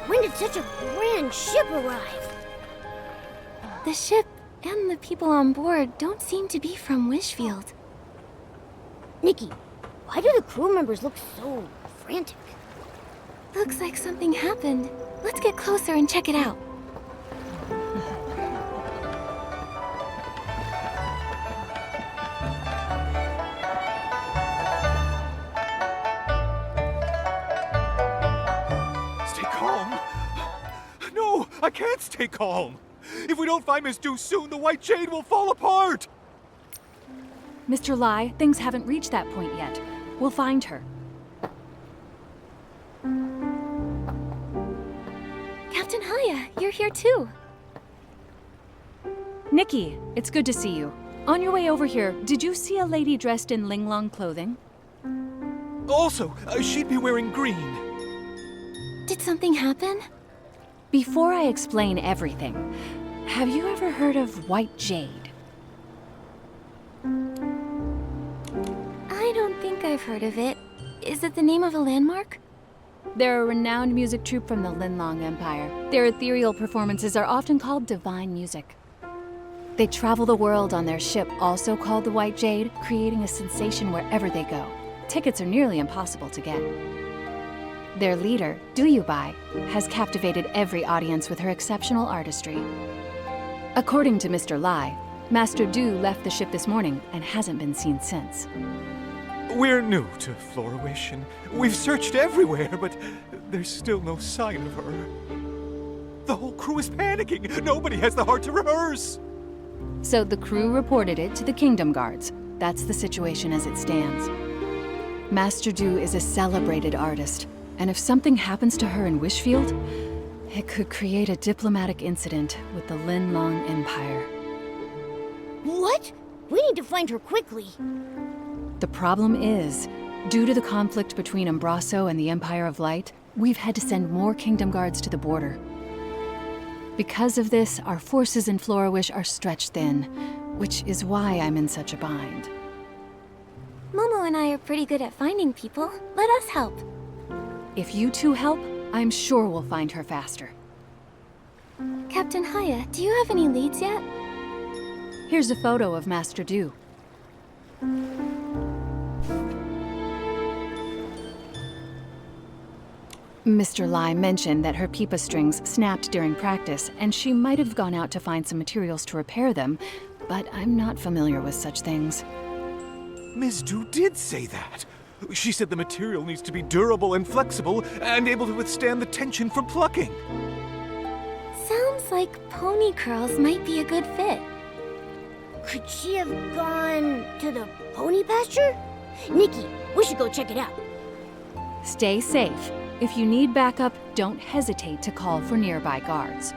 When did such a grand ship arrive? The ship and the people on board don't seem to be from Wishfield. Nikki, why do the crew members look so frantic? Looks like something happened. Let's get closer and check it out. I can't stay calm. If we don't find Miss Du soon, the White Jade will fall apart. Mr. Lai, things haven't reached that point yet. We'll find her. Captain Haya, you're here too. Nikki, it's good to see you. On your way over here, did you see a lady dressed in Linglong clothing? Also, she'd be wearing green. Did something happen? Before I explain everything, have you ever heard of White Jade? I don't think I've heard of it. Is it the name of a landmark? They're a renowned music troupe from the Linlong Empire. Their ethereal performances are often called divine music. They travel the world on their ship, also called the White Jade, creating a sensation wherever they go. Tickets are nearly impossible to get. Their leader, Duyubai, has captivated every audience with her exceptional artistry. According to Mr. Lai, Master Du left the ship this morning and hasn't been seen since. We're new to Florawish, and we've searched everywhere, but there's still no sign of her. The whole crew is panicking. Nobody has the heart to rehearse. So the crew reported it to the Kingdom Guards. That's the situation as it stands. Master Du is a celebrated artist, and if something happens to her in Wishfield, it could create a diplomatic incident with the Linlong Empire. What? We need to find her quickly. The problem is, due to the conflict between Umbraso and the Empire of Light, we've had to send more Kingdom Guards to the border. Because of this, our forces in Florawish are stretched thin, which is why I'm in such a bind. Momo and I are pretty good at finding people. Let us help. If you two help, I'm sure we'll find her faster. Captain Haya, do you have any leads yet? Here's a photo of Master Du. Mr. Lai mentioned that her pipa strings snapped during practice, and she might have gone out to find some materials to repair them, but I'm not familiar with such things. Ms. Du did say that. She said the material needs to be durable and flexible and able to withstand the tension from plucking. Sounds like pony curls might be a good fit. Could she have gone to the pony pasture? Nikki, we should go check it out. Stay safe. If you need backup, don't hesitate to call for nearby guards.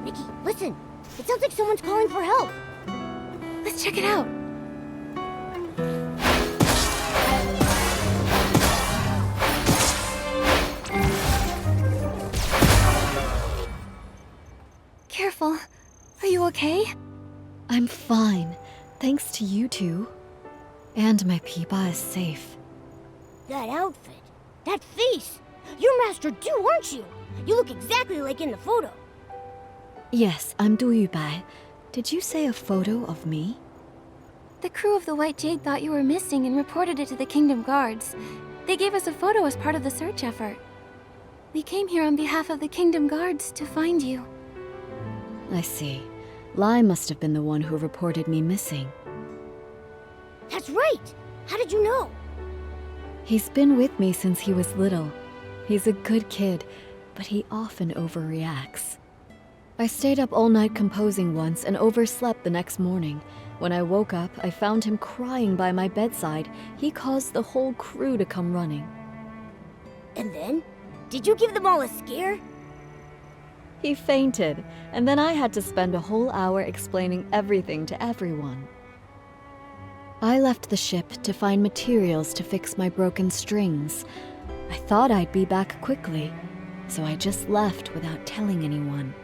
Nikki, listen. It sounds like someone's calling for help. Let's check it out. Careful. Are you okay? I'm fine, thanks to you two. And my pipa is safe. That outfit, that face. You're Master Du, aren't you? You look exactly like in the photo. Yes, I'm Du Yubai. Did you say a photo of me? The crew of the White Jade thought you were missing and reported it to the Kingdom Guards. They gave us a photo as part of the search effort. We came here on behalf of the Kingdom Guards to find you. I see. Lai must have been the one who reported me missing. That's right. How did you know? He's been with me since he was little. He's a good kid, but he often overreacts. I stayed up all night composing once and overslept the next morning. When I woke up, I found him crying by my bedside. He caused the whole crew to come running. And then? Did you give them all a scare? He fainted, and then I had to spend a whole hour explaining everything to everyone. I left the ship to find materials to fix my broken strings. I thought I'd be back quickly, so I just left without telling anyone.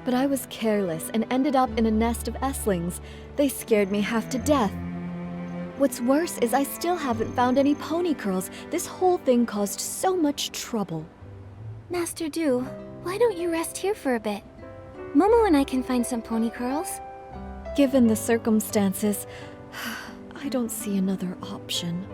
But I was careless and ended up in a nest of Esslings. They scared me half to death. What's worse is I still haven't found any pony curls. This whole thing caused so much trouble. Master Du, why don't you rest here for a bit? Momo and I can find some pony curls. Given the circumstances, I don't see another option.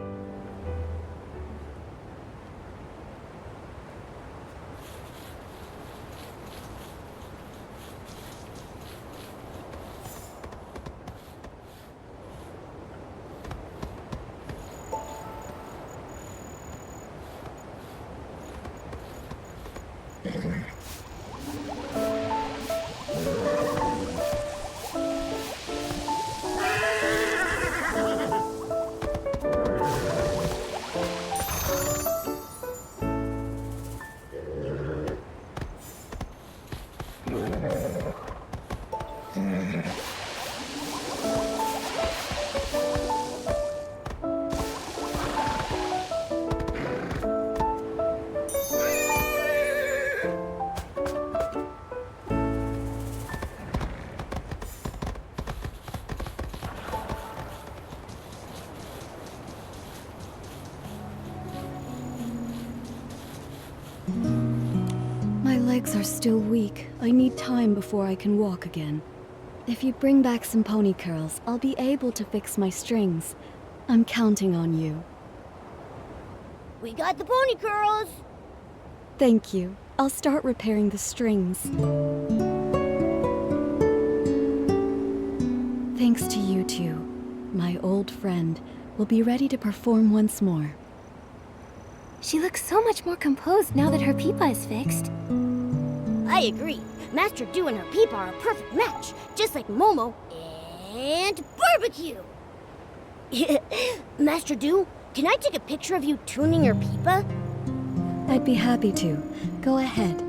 My legs are still weak. I need time before I can walk again. If you bring back some pony curls, I'll be able to fix my strings. I'm counting on you. We got the pony curls! Thank you. I'll start repairing the strings. Thanks to you two, my old friend will be ready to perform once more. She looks so much more composed now that her peepa is fixed. I agree. Master Du and her peepa are a perfect match, just like Momo and Barbecue. Master Du, can I take a picture of you tuning your peepa? I'd be happy to. Go ahead.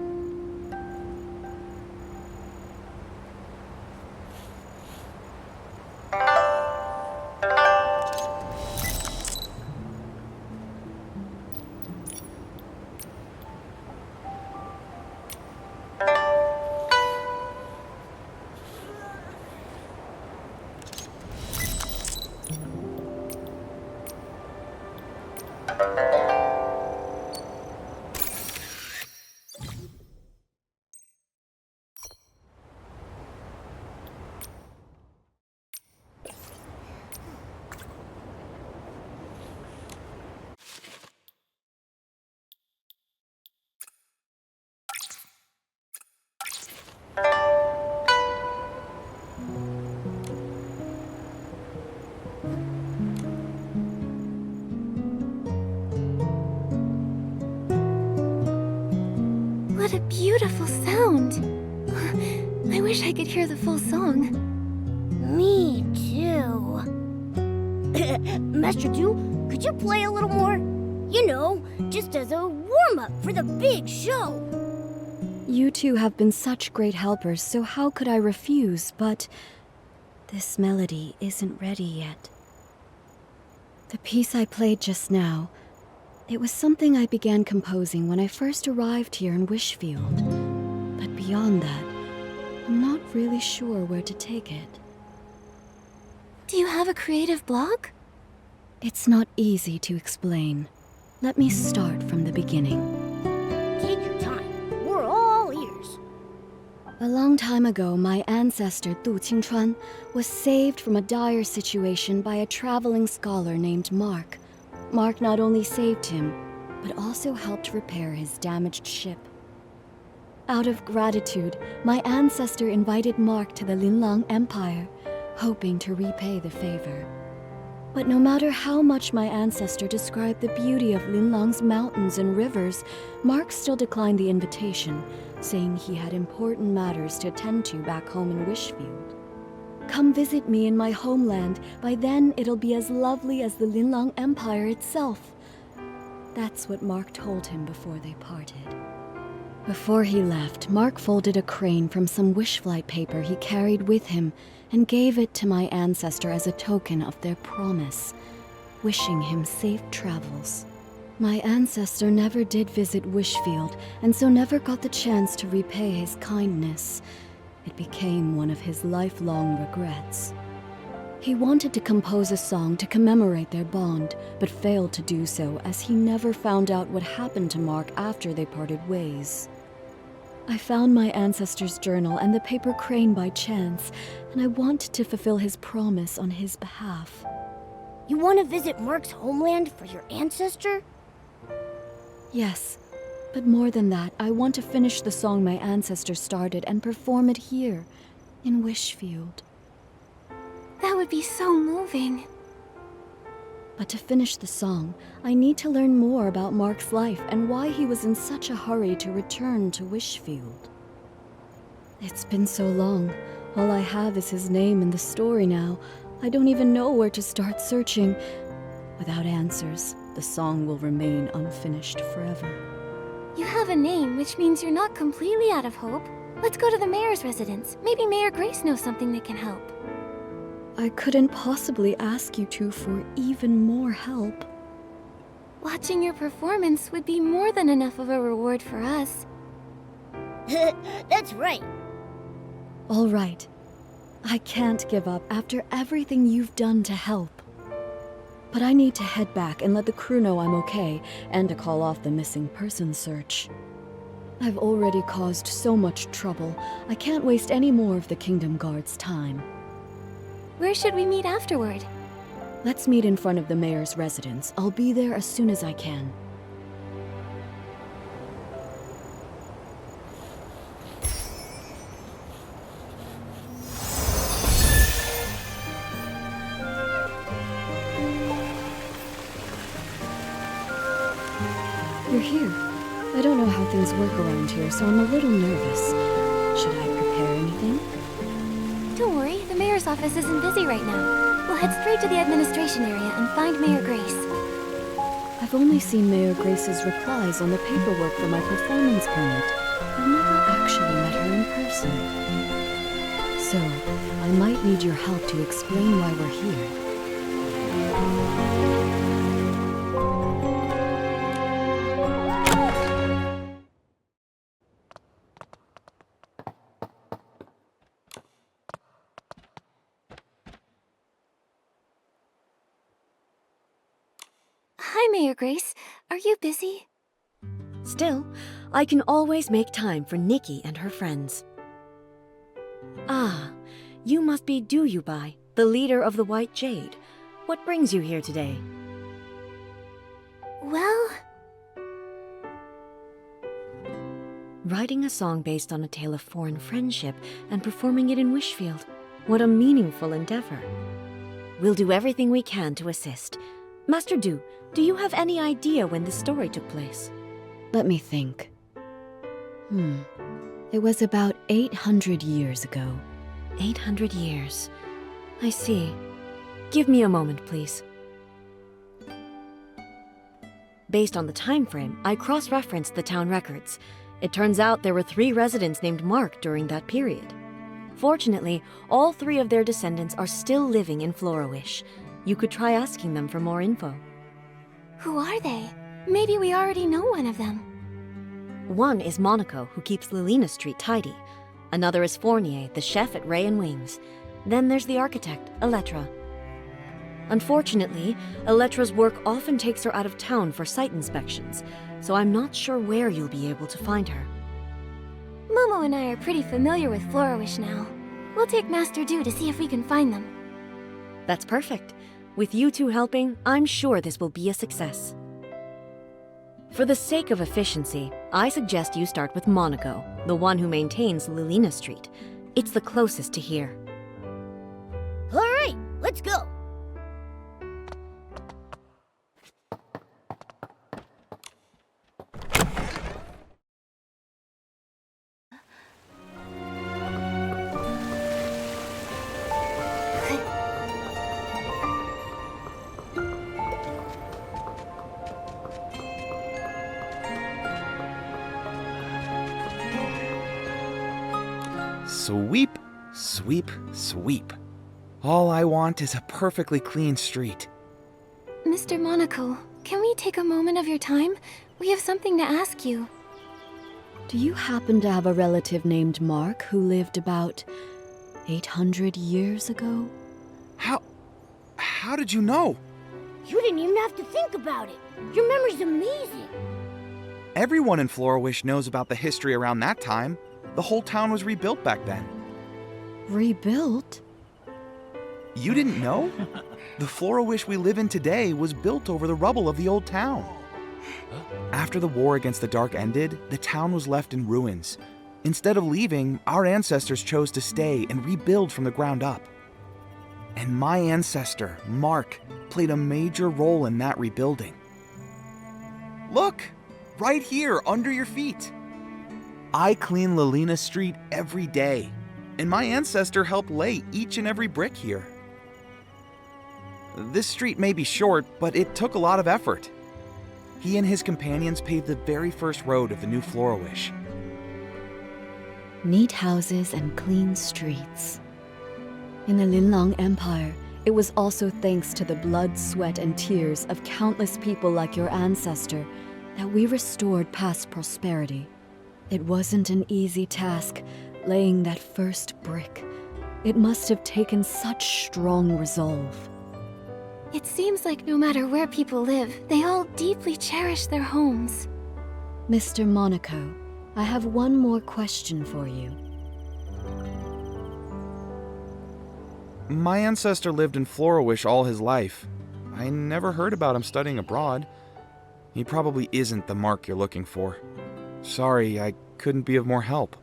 What a beautiful sound! I wish I could hear the full song. Me too. Master Du, could you play a little more? You know, just as a warm-up for the big show. You two have been such great helpers, so how could I refuse? But this melody isn't ready yet. The piece I played just now, it was something I began composing when I first arrived here in Wishfield. But beyond that, I'm not really sure where to take it. Do you have a creative block? It's not easy to explain. Let me start from the beginning. Take your time. We're all ears. A long time ago, my ancestor Du Qingchuan was saved from a dire situation by a traveling scholar named Mark. Mark not only saved him, but also helped repair his damaged ship. Out of gratitude, my ancestor invited Mark to the Linlang Empire, hoping to repay the favor. But no matter how much my ancestor described the beauty of Linlong's mountains and rivers, Mark still declined the invitation, saying he had important matters to attend to back home in Wishfield. Come visit me in my homeland. By then, it'll be as lovely as the Linlong Empire itself. That's what Mark told him before they parted. Before he left, Mark folded a crane from some wish flight paper he carried with him and gave it to my ancestor as a token of their promise, wishing him safe travels. My ancestor never did visit Wishfield, and so never got the chance to repay his kindness. It became one of his lifelong regrets. He wanted to compose a song to commemorate their bond, but failed to do so as he never found out what happened to Mark after they parted ways. I found my ancestor's journal and the paper crane by chance, and I wanted to fulfill his promise on his behalf. You want to visit Mark's homeland for your ancestor? Yes, but more than that, I want to finish the song my ancestor started and perform it here, in Wishfield. That would be so moving. But to finish the song, I need to learn more about Mark's life and why he was in such a hurry to return to Wishfield. It's been so long. All I have is his name and the story now. I don't even know where to start searching. Without answers, the song will remain unfinished forever. You have a name, which means you're not completely out of hope. Let's go to the mayor's residence. Maybe Mayor Grace knows something that can help. I couldn't possibly ask you two for even more help. Watching your performance would be more than enough of a reward for us. That's right. All right. I can't give up after everything you've done to help. But I need to head back and let the crew know I'm okay, and to call off the missing person search. I've already caused so much trouble. I can't waste any more of the Kingdom Guard's time. Where should we meet afterward? Let's meet in front of the mayor's residence. I'll be there as soon as I can. You're here. I don't know how things work around here, so I'm a little nervous. Should I prepare anything? Don't worry, the mayor's office isn't busy right now. We'll head straight to the administration area and find Mayor Grace. I've only seen Mayor Grace's replies on the paperwork for my performance permit. I've never actually met her in person. So, I might need your help to explain why we're here. Hi, Mayor Grace. Are you busy? Still, I can always make time for Nikki and her friends. Ah, you must be Duyubai, the leader of the White Jade. What brings you here today? Well, Writing a song based on a tale of foreign friendship and performing it in Wishfield. What a meaningful endeavor. We'll do everything we can to assist. Master Du, do you have any idea when this story took place? Let me think. It was about 800 years ago. 800 years. I see. Give me a moment, please. Based on the time frame, I cross-referenced the town records. It turns out there were 3 residents named Mark during that period. Fortunately, all 3 of their descendants are still living in Florawish. You could try asking them for more info. who are they? Maybe we already know one of them. One is Monaco, who keeps Lilina Street tidy. Another is Fournier, the chef at Ray and Wings. Then there's the architect, Elettra. Unfortunately, Elettra's work often takes her out of town for site inspections, so I'm not sure where you'll be able to find her. Momo and I are pretty familiar with Florawish now. We'll take Master Du to see if we can find them. That's perfect. With you two helping, I'm sure this will be a success. For the sake of efficiency, I suggest you start with Monaco, the one who maintains Lilina Street. It's the closest to here. All right, let's go. Sweep, sweep, sweep. All I want is a perfectly clean street. Mr. Monaco, can we take a moment of your time? We have something to ask you. Do you happen to have a relative named Mark who lived about 800 years ago? How did you know? You didn't even have to think about it. Your memory's amazing. Everyone in Florawish knows about the history around that time. The whole town was rebuilt back then. Rebuilt? You didn't know? The Florawish we live in today was built over the rubble of the old town. After the war against the Dark ended, the town was left in ruins. Instead of leaving, our ancestors chose to stay and rebuild from the ground up. And my ancestor, Mark, played a major role in that rebuilding. Look! Right here, under your feet. I clean Lalina Street every day, and my ancestor helped lay each and every brick here. This street may be short, but it took a lot of effort. He and his companions paved the very first road of the new Florawish. Neat houses and clean streets. In the Linlong Empire, it was also thanks to the blood, sweat, and tears of countless people like your ancestor that we restored past prosperity. It wasn't an easy task, laying that first brick. It must have taken such strong resolve. It seems like no matter where people live, they all deeply cherish their homes. Mr. Monaco, I have one more question for you. My ancestor lived in Florawish all his life. I never heard about him studying abroad. He probably isn't the Mark you're looking for. Sorry, I couldn't be of more help.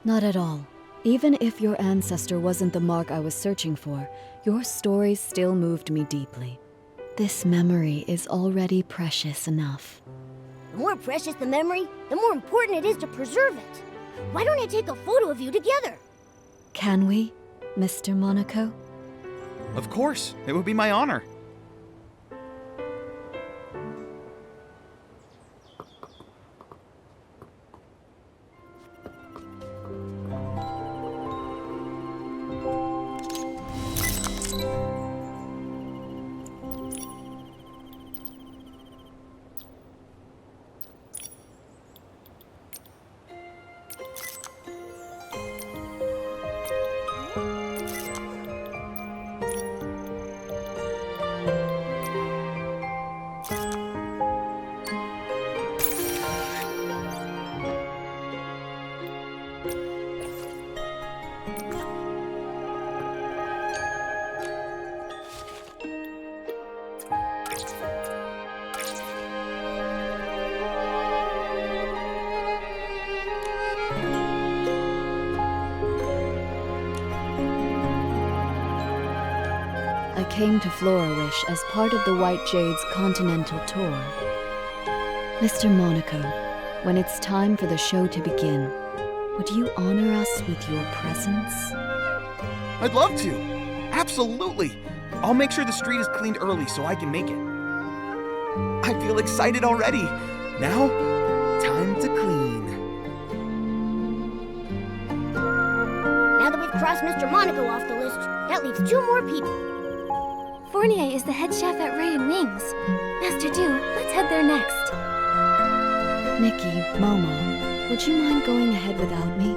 Not at all. Even if your ancestor wasn't the Mark I was searching for, your stories still moved me deeply. This memory is already precious enough. The more precious the memory, the more important it is to preserve it. Why don't I take a photo of you together? Can we, Mr. Monaco? Of course, it would be my honor. I came to Florawish as part of the White Jade's continental tour. Mr. Monaco, when it's time for the show to begin, would you honor us with your presence? I'd love to. Absolutely. I'll make sure the street is cleaned early so I can make it. I feel excited already. Now, time to clean. Now that we've crossed Mr. Monaco off the list, that leaves 2 more people. Fournier is the head chef at Ray and Wings. Master Du, let's head there next. Nikki, Momo, would you mind going ahead without me?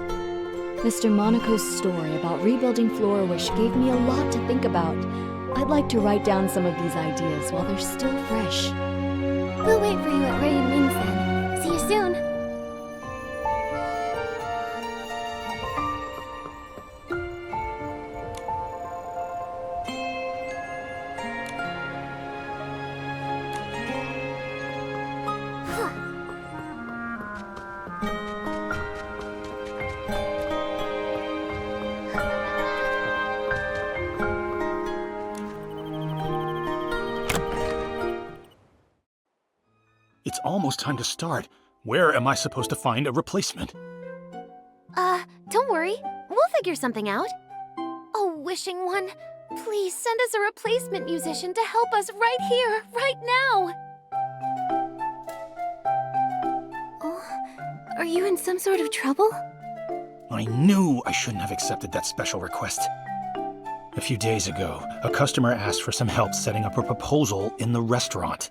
Mr. Monaco's story about rebuilding Florawish gave me a lot to think about. I'd like to write down some of these ideas while they're still fresh. We'll wait for you at Ray and Wings then. See you soon. It's almost time to start. Where am I supposed to find a replacement? Don't worry. We'll figure something out. Oh, wishing one, please send us a replacement musician to help us right here, right now. Oh, are you in some sort of trouble? I knew I shouldn't have accepted that special request. A few days ago, a customer asked for some help setting up a proposal in the restaurant.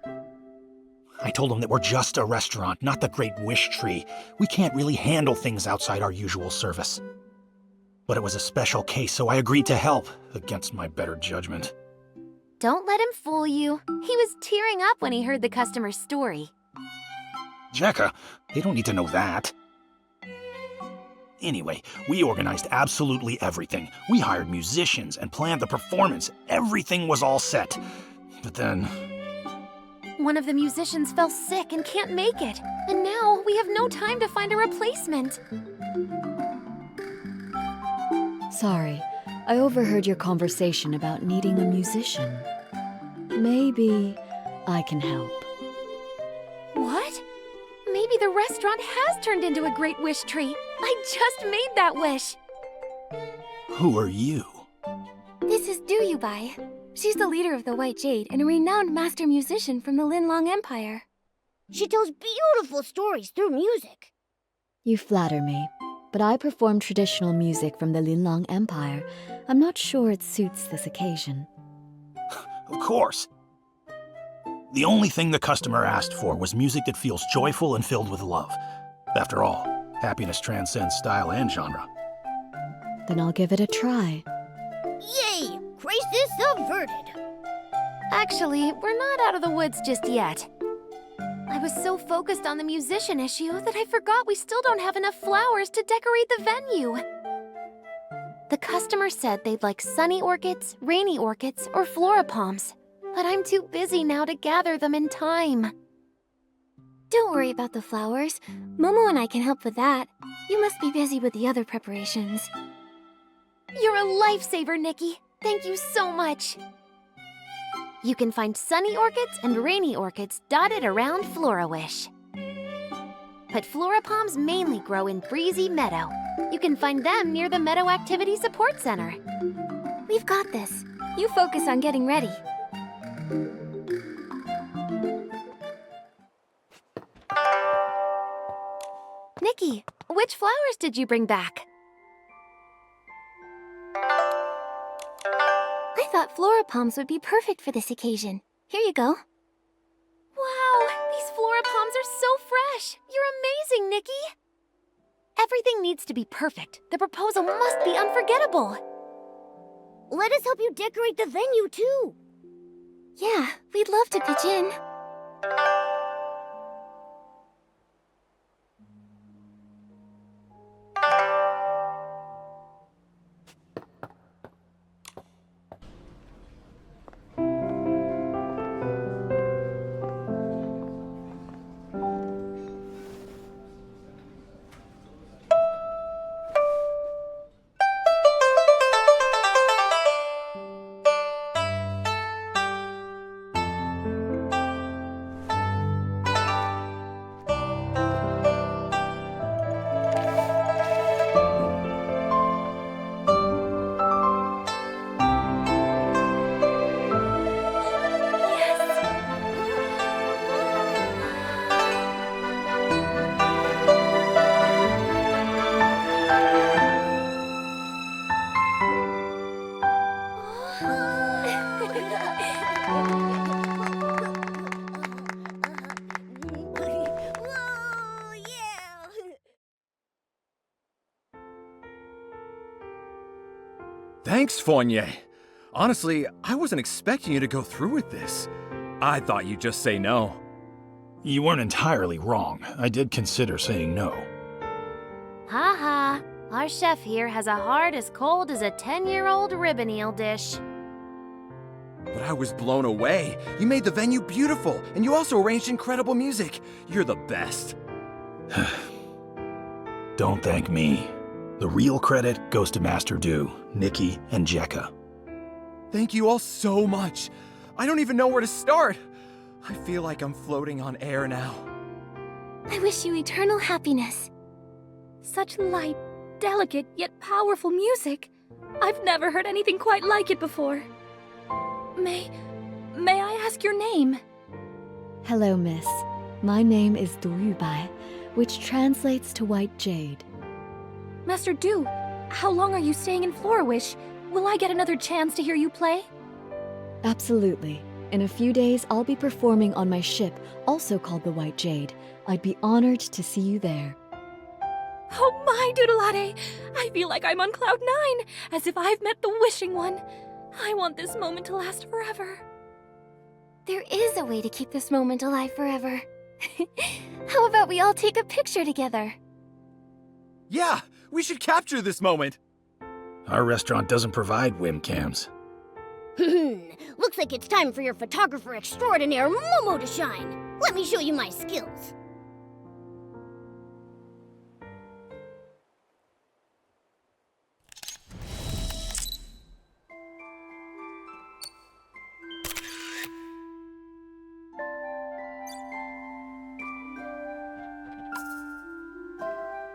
I told him that we're just a restaurant, not the Great Wish Tree. We can't really handle things outside our usual service. But it was a special case, so I agreed to help, against my better judgment. Don't let him fool you. He was tearing up when he heard the customer's story. Jekka, they don't need to know that. Anyway, we organized absolutely everything. We hired musicians and planned the performance. Everything was all set. But then... One of the musicians fell sick and can't make it. And now we have no time to find a replacement. Sorry, I overheard your conversation about needing a musician. Maybe I can help. What? Maybe the restaurant has turned into a Great Wish Tree. I just made that wish. Who are you? This is Duyubai. She's the leader of the White Jade and a renowned master musician from the Linlong Empire. She tells beautiful stories through music. You flatter me, but I perform traditional music from the Linlong Empire. I'm not sure it suits this occasion. Of course. The only thing the customer asked for was music that feels joyful and filled with love. After all, happiness transcends style and genre. Then I'll give it a try. Yay! Crisis averted. Actually, we're not out of the woods just yet. I was so focused on the musician issue that I forgot we still don't have enough flowers to decorate the venue. The customer said they'd like sunny orchids, rainy orchids, or florapalms, but I'm too busy now to gather them in time. Don't worry about the flowers. Momo and I can help with that. You must be busy with the other preparations. You're a lifesaver, Nikki. Thank you so much. You can find sunny orchids and rainy orchids dotted around Florawish. But florapalms mainly grow in Breezy Meadow. You can find them near the Meadow Activity Support Center. We've got this. You focus on getting ready. Nikki, which flowers did you bring back? I thought florapalms would be perfect for this occasion. Here you go. Wow, these florapalms are so fresh. You're amazing, Nikki. Everything needs to be perfect. The proposal must be unforgettable. Let us help you decorate the venue, too. Yeah, we'd love to pitch in. Thanks, Fournier. Honestly, I wasn't expecting you to go through with this. I thought you'd just say no. You weren't entirely wrong. I did consider saying no. Ha. Our chef here has a heart as cold as a 10-year-old ribbon eel dish. But I was blown away. You made the venue beautiful, and you also arranged incredible music. You're the best. Don't thank me. The real credit goes to Master Du, Nikki, and Jekka. Thank you all so much. I don't even know where to start. I feel like I'm floating on air now. I wish you eternal happiness. Such light, delicate, yet powerful music. I've never heard anything quite like it before. May I ask your name? Hello, miss. My name is Duyubai, which translates to White Jade. Master Du, how long are you staying in Florawish? Will I get another chance to hear you play? Absolutely. In a few days, I'll be performing on my ship, also called the White Jade. I'd be honored to see you there. Oh my, Doodleade! I feel like I'm on cloud 9, as if I've met the Wishing One. I want this moment to last forever. There is a way to keep this moment alive forever. How about we all take a picture together? Yeah, we should capture this moment. Our restaurant doesn't provide webcams. Looks like it's time for your photographer extraordinaire, Momo, to shine. Let me show you my skills.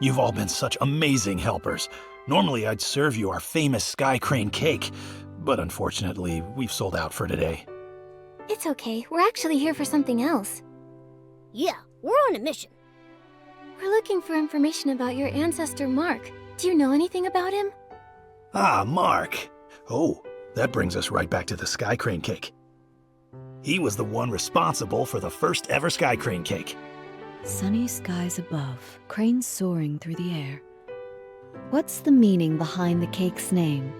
You've all been such amazing helpers. Normally, I'd serve you our famous Sky Crane cake, but unfortunately, we've sold out for today. It's okay. We're actually here for something else. Yeah, we're on a mission. We're looking for information about your ancestor, Mark. Do you know anything about him? Ah, Mark. Oh, that brings us right back to the Sky Crane cake. He was the one responsible for the first ever Sky Crane cake. Sunny skies above, cranes soaring through the air. What's the meaning behind the cake's name?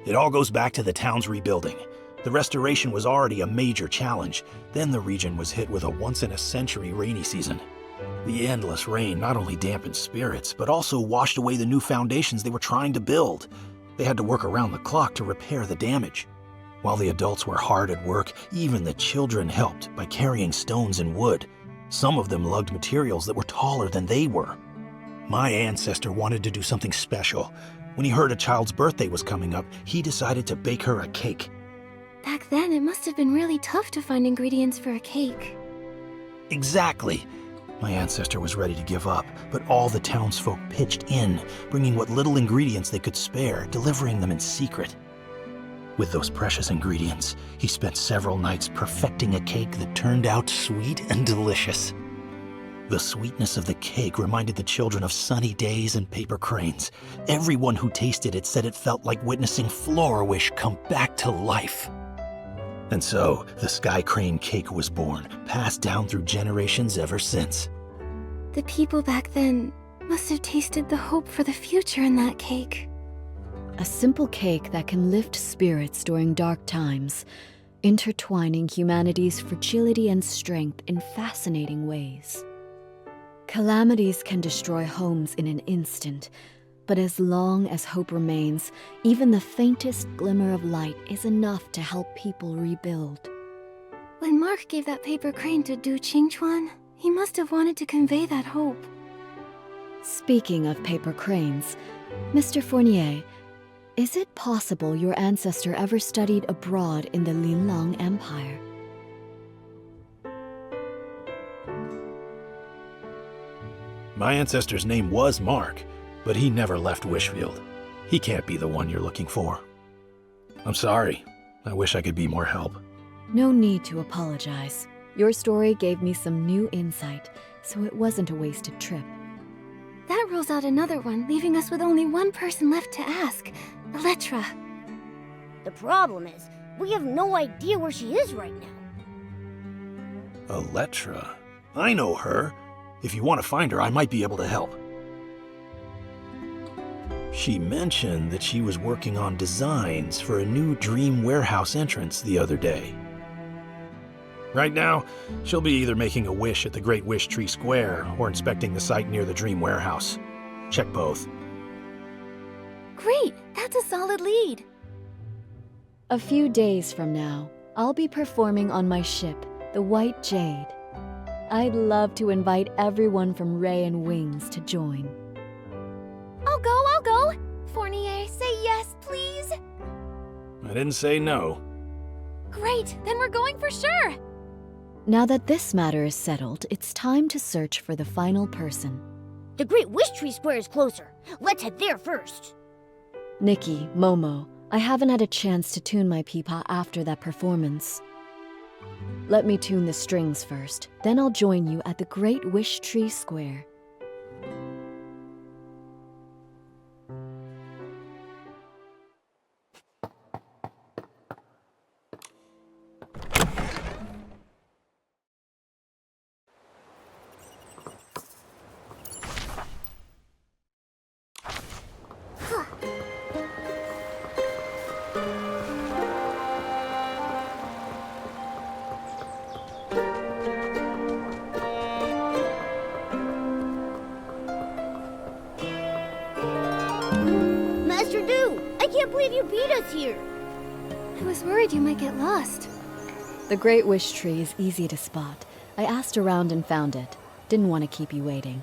It all goes back to the town's rebuilding. The restoration was already a major challenge. Then the region was hit with a once-in-a-century rainy season. The endless rain not only dampened spirits, but also washed away the new foundations they were trying to build. They had to work around the clock to repair the damage. While the adults were hard at work, even the children helped by carrying stones and wood. Some of them lugged materials that were taller than they were. My ancestor wanted to do something special. When he heard a child's birthday was coming up, he decided to bake her a cake. Back then, it must have been really tough to find ingredients for a cake. Exactly. My ancestor was ready to give up, but all the townsfolk pitched in, bringing what little ingredients they could spare, delivering them in secret. With those precious ingredients, he spent several nights perfecting a cake that turned out sweet and delicious. The sweetness of the cake reminded the children of sunny days and paper cranes. Everyone who tasted it said it felt like witnessing Florawish come back to life. And so, the Sky Crane cake was born, passed down through generations ever since. The people back then must have tasted the hope for the future in that cake. A simple cake that can lift spirits during dark times, intertwining humanity's fragility and strength in fascinating ways. Calamities can destroy homes in an instant, but as long as hope remains, even the faintest glimmer of light is enough to help people rebuild. When Mark gave that paper crane to Du Qingchuan, he must have wanted to convey that hope. Speaking of paper cranes, Mr. Fournier, is it possible your ancestor ever studied abroad in the Linlang Empire? My ancestor's name was Mark, but he never left Wishfield. He can't be the one you're looking for. I'm sorry. I wish I could be more help. No need to apologize. Your story gave me some new insight, so it wasn't a wasted trip. That rules out another one, leaving us with only one person left to ask. Elettra. The problem is, we have no idea where she is right now. Elettra? I know her. If you want to find her, I might be able to help. She mentioned that she was working on designs for a new Dream Warehouse entrance the other day. Right now, she'll be either making a wish at the Great Wish Tree Square or inspecting the site near the Dream Warehouse. Check both. Great! That's a solid lead. A few days from now, I'll be performing on my ship, the White Jade. I'd love to invite everyone from Ray and Wings to join. I'll go! Fournier, say yes, please! I didn't say no. Great, then we're going for sure! Now that this matter is settled, it's time to search for the final person. The Great Wish Tree Square is closer. Let's head there first. Nikki, Momo, I haven't had a chance to tune my pipa after that performance. Let me tune the strings first, then I'll join you at the Great Wish Tree Square. Master Do! I can't believe you beat us here! I was worried you might get lost. The Great Wish Tree is easy to spot. I asked around and found it. Didn't want to keep you waiting.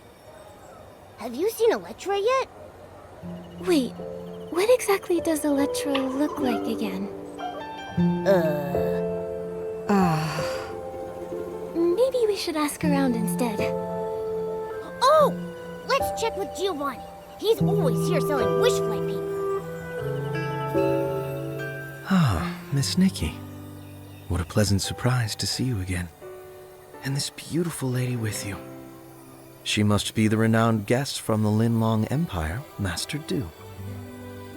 Have you seen Electra yet? Wait, what exactly does Electra look like again? Maybe we should ask around instead. Oh! Let's check with Giovanni. He's always here selling wish flight paper. Ah, Miss Nikki. What a pleasant surprise to see you again. And this beautiful lady with you. She must be the renowned guest from the Linlong Empire, Master Do.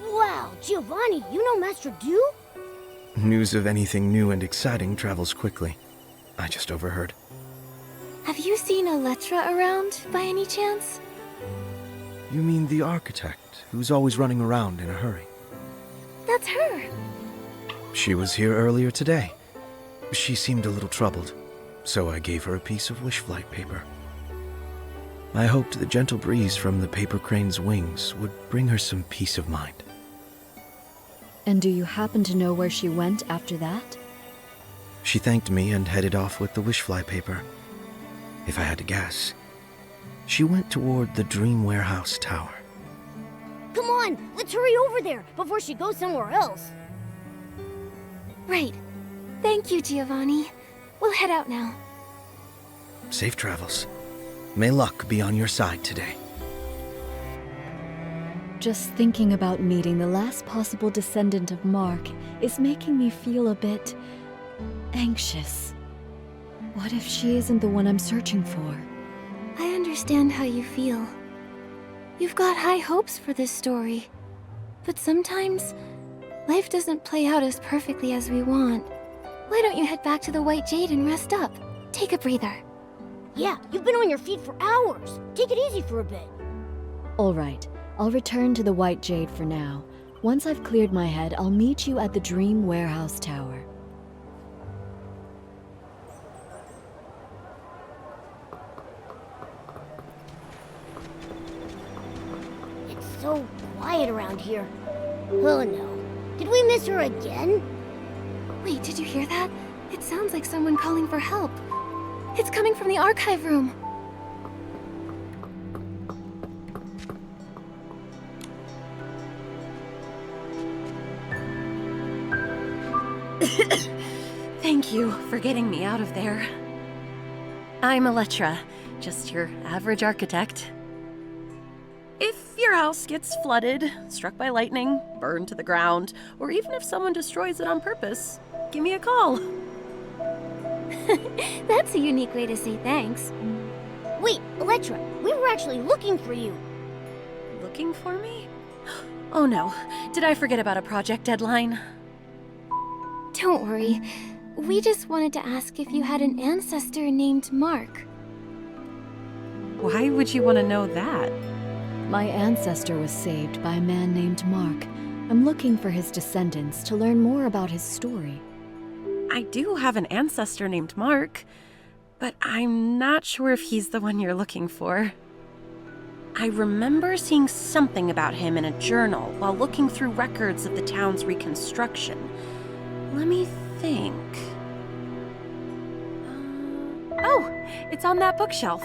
Wow, Giovanni, you know Master Do? News of anything new and exciting travels quickly. I just overheard. Have you seen Electra around, by any chance? You mean the architect, who's always running around in a hurry? That's her. She was here earlier today. She seemed a little troubled, so I gave her a piece of wish flight paper. I hoped the gentle breeze from the paper crane's wings would bring her some peace of mind. And do you happen to know where she went after that? She thanked me and headed off with the wish fly paper. If I had to guess, she went toward the Dream Warehouse Tower. Come on, let's hurry over there before she goes somewhere else. Right. Thank you, Giovanni. We'll head out now. Safe travels. May luck be on your side today. Just thinking about meeting the last possible descendant of Mark is making me feel a bit anxious. What if she isn't the one I'm searching for? I understand how you feel. You've got high hopes for this story. But sometimes, life doesn't play out as perfectly as we want. Why don't you head back to the White Jade and rest up? Take a breather. Yeah, you've been on your feet for hours. Take it easy for a bit. All right, I'll return to the White Jade for now. Once I've cleared my head, I'll meet you at the Dream Warehouse Tower. It's so quiet around here. Oh no. Did we miss her again? Wait, did you hear that? It sounds like someone calling for help. It's coming from the archive room. Thank you for getting me out of there. I'm Electra, just your average architect. If your house gets flooded, struck by lightning, burned to the ground, or even if someone destroys it on purpose, give me a call. That's a unique way to say thanks. Wait, Electra, we were actually looking for you. Looking for me? Oh no, did I forget about a project deadline? Don't worry. We just wanted to ask if you had an ancestor named Mark. Why would you want to know that? My ancestor was saved by a man named Mark. I'm looking for his descendants to learn more about his story. I do have an ancestor named Mark, but I'm not sure if he's the one you're looking for. I remember seeing something about him in a journal while looking through records of the town's reconstruction. Let me think. Oh, it's on that bookshelf.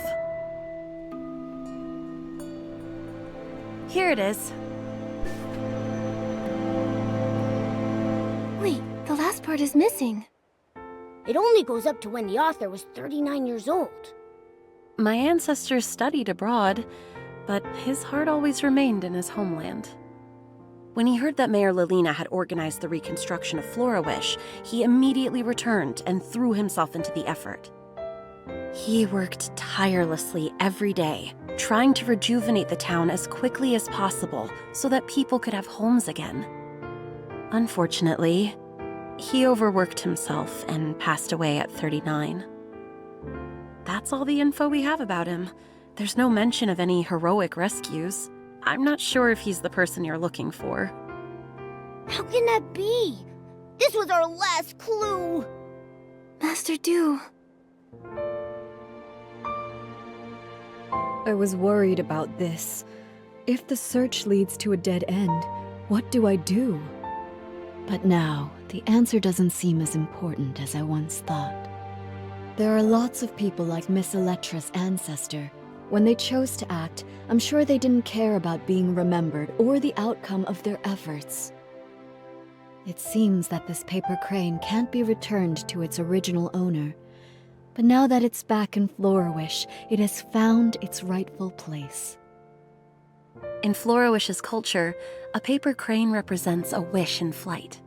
Here it is. Wait, the last part is missing. It only goes up to when the author was 39 years old. My ancestors studied abroad, but his heart always remained in his homeland. When he heard that Mayor Lilina had organized the reconstruction of Florawish, he immediately returned and threw himself into the effort. He worked tirelessly every day, trying to rejuvenate the town as quickly as possible so that people could have homes again. Unfortunately, he overworked himself and passed away at 39. That's all the info we have about him. There's no mention of any heroic rescues. I'm not sure if he's the person you're looking for. How can that be? This was our last clue. Master Do. I was worried about this. If the search leads to a dead end, What do I do? But now, the answer doesn't seem as important as I once thought. There are lots of people like Miss Electra's ancestor. When they chose to act, I'm sure they didn't care about being remembered or the outcome of their efforts. It seems that this paper crane can't be returned to its original owner. But now that it's back in Florawish, it has found its rightful place. In Florawish's culture, a paper crane represents a wish in flight.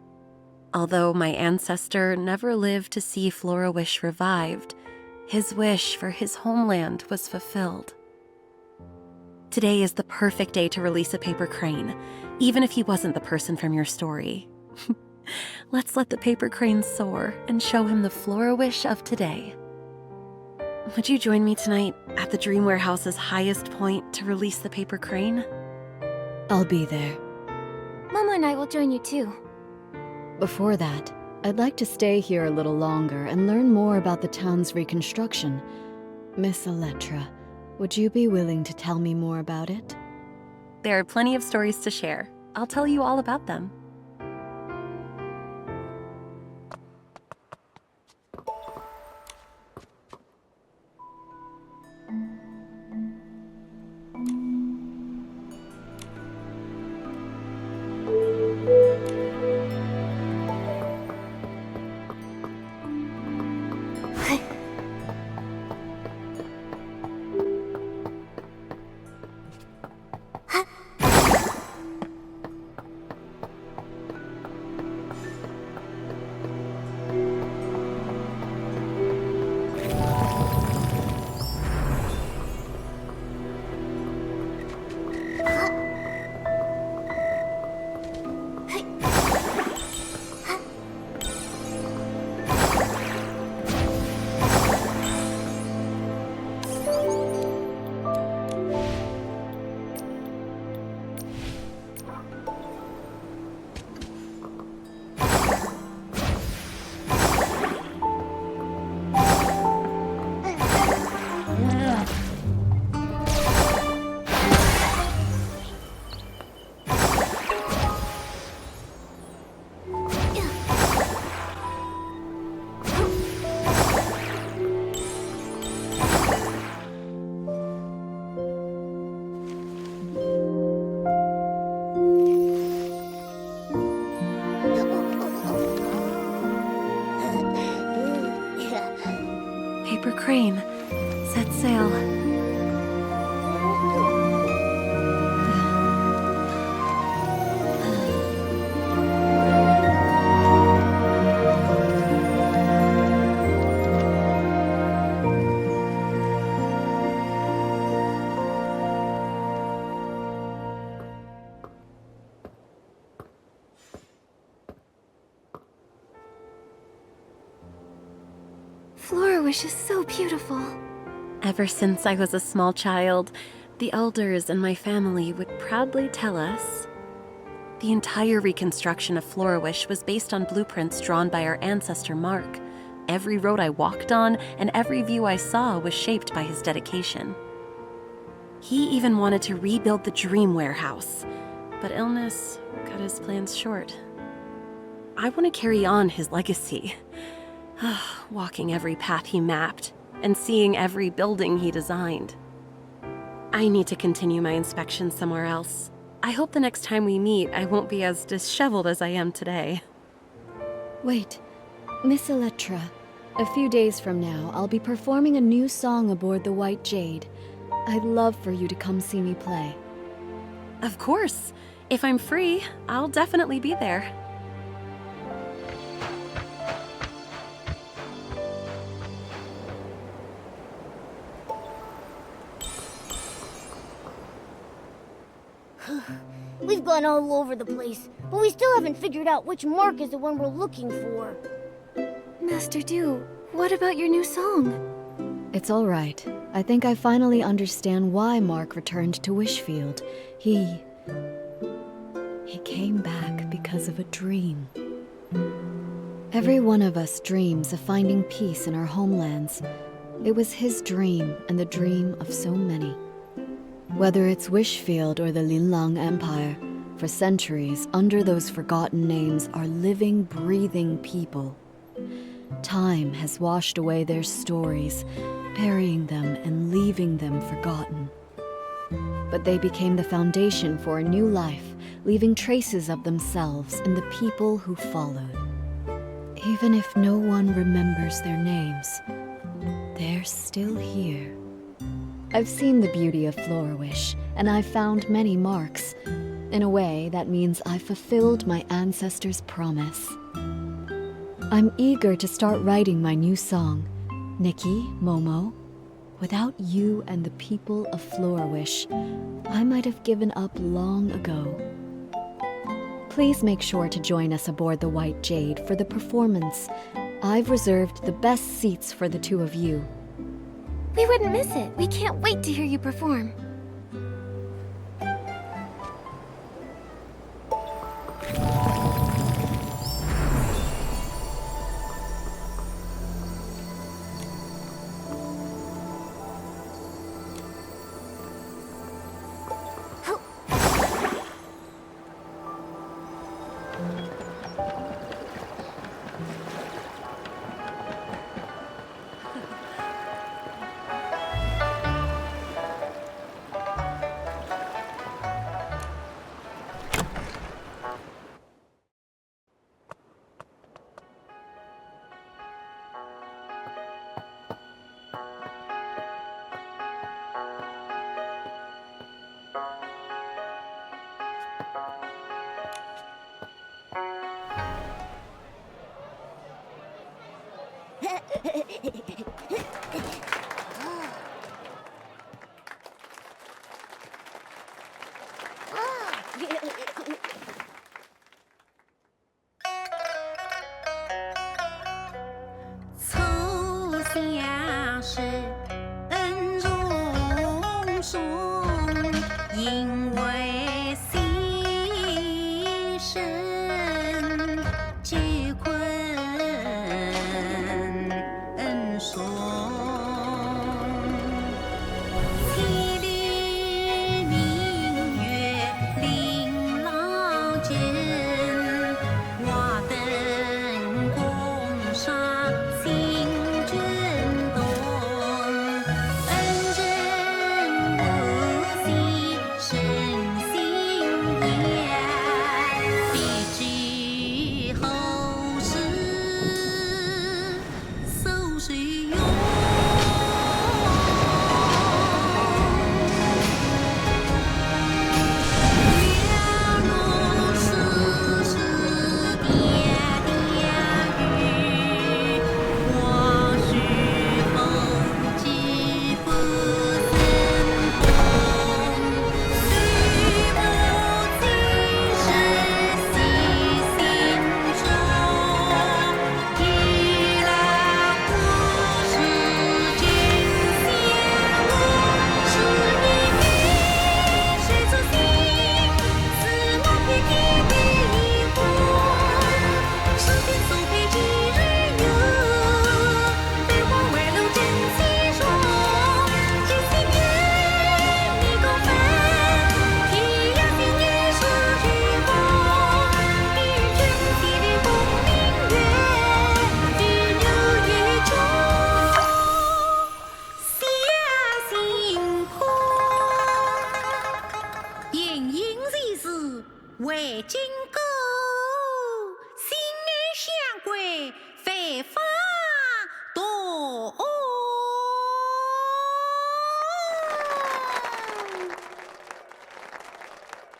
Although my ancestor never lived to see Florawish revived, his wish for his homeland was fulfilled. Today is the perfect day to release a paper crane, even if he wasn't the person from your story. Let's let the paper crane soar and show him the Florawish of today. Would you join me tonight at the Dream Warehouse's highest point to release the paper crane? I'll be there. Momo and I will join you too. Before that, I'd like to stay here a little longer and learn more about the town's reconstruction. Miss Electra, would you be willing to tell me more about it? There are plenty of stories to share. I'll tell you all about them. Paper crane, set sail. Florawish is so beautiful. Ever since I was a small child, the elders in my family would proudly tell us the entire reconstruction of Florawish was based on blueprints drawn by our ancestor Mark. Every road I walked on and every view I saw was shaped by his dedication. He even wanted to rebuild the Dream Warehouse, but illness cut his plans short. I want to carry on his legacy. Walking every path he mapped, and seeing every building he designed. I need to continue my inspection somewhere else. I hope the next time we meet, I won't be as disheveled as I am today. Wait, Miss Electra, a few days from now, I'll be performing a new song aboard the White Jade. I'd love for you to come see me play. Of course. If I'm free, I'll definitely be there. We've gone all over the place, but we still haven't figured out which Mark is the one we're looking for. Master Du, what about your new song? It's all right. I think I finally understand why Mark returned to Wishfield. He came back because of a dream. Every one of us dreams of finding peace in our homelands. It was his dream and the dream of so many. Whether it's Wishfield or the Linlang Empire, For centuries, under those forgotten names are living, breathing people. Time has washed away their stories, burying them and leaving them forgotten. But they became the foundation for a new life, leaving traces of themselves in the people who followed. Even if no one remembers their names, they're still here. I've seen the beauty of Florawish, and I've found many marks. In a way, that means I've fulfilled my ancestors' promise. I'm eager to start writing my new song, Nikki, Momo. Without you and the people of Florawish, I might have given up long ago. Please make sure to join us aboard the White Jade for the performance. I've reserved the best seats for the two of you. We wouldn't miss it. We can't wait to hear you perform.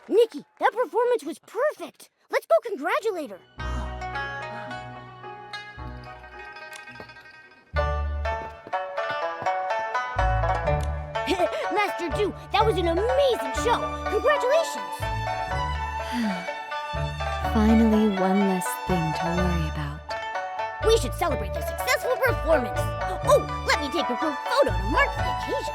Nikki, that performance was perfect. Let's go congratulate her. Master Du, that was an amazing show. Congratulations. Finally, one less thing to worry about. We should celebrate the successful performance. Oh, let me take a group photo to mark the occasion.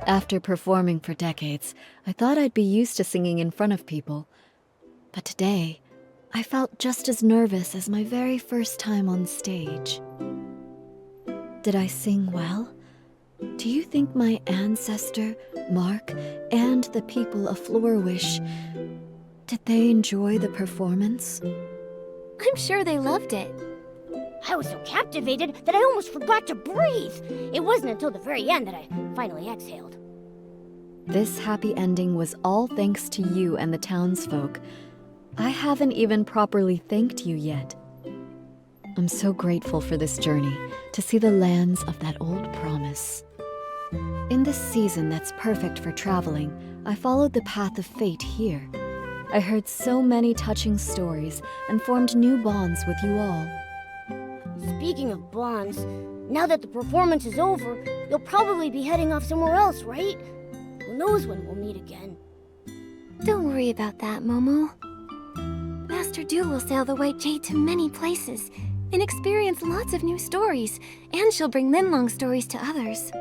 After performing for decades, I thought I'd be used to singing in front of people. But today, I felt just as nervous as my very first time on stage. Did I sing well? Do you think my ancestor, Mark, and the people of Florawish, did they enjoy the performance? I'm sure they loved it. I was so captivated that I almost forgot to breathe. It wasn't until the very end that I finally exhaled. This happy ending was all thanks to you and the townsfolk. I haven't even properly thanked you yet. I'm so grateful for this journey, to see the lands of that old promise. In this season that's perfect for traveling, I followed the path of fate here. I heard so many touching stories and formed new bonds with you all. Speaking of bonds, now that the performance is over, you'll probably be heading off somewhere else, right? Who knows when we'll meet again? Don't worry about that, Momo. Master Du will sail the White Jade to many places and experience lots of new stories, and she'll bring Linlong stories to others.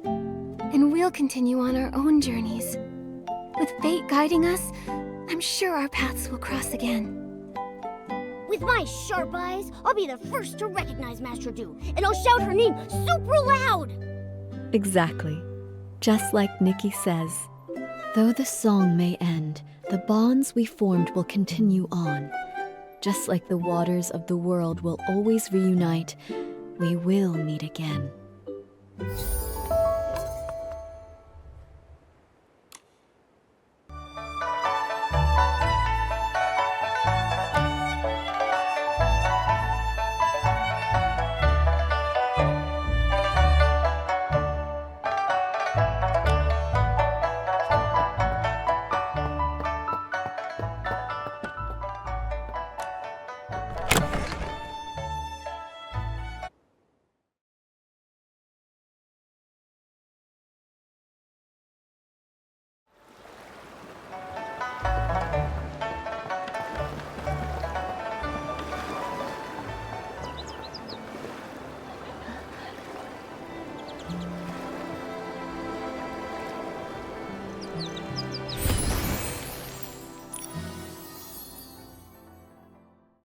And we'll continue on our own journeys. With fate guiding us, I'm sure our paths will cross again. With my sharp eyes, I'll be the first to recognize Master Du, and I'll shout her name super loud! Exactly. Just like Nikki says. Though the song may end, the bonds we formed will continue on. Just like the waters of the world will always reunite, we will meet again.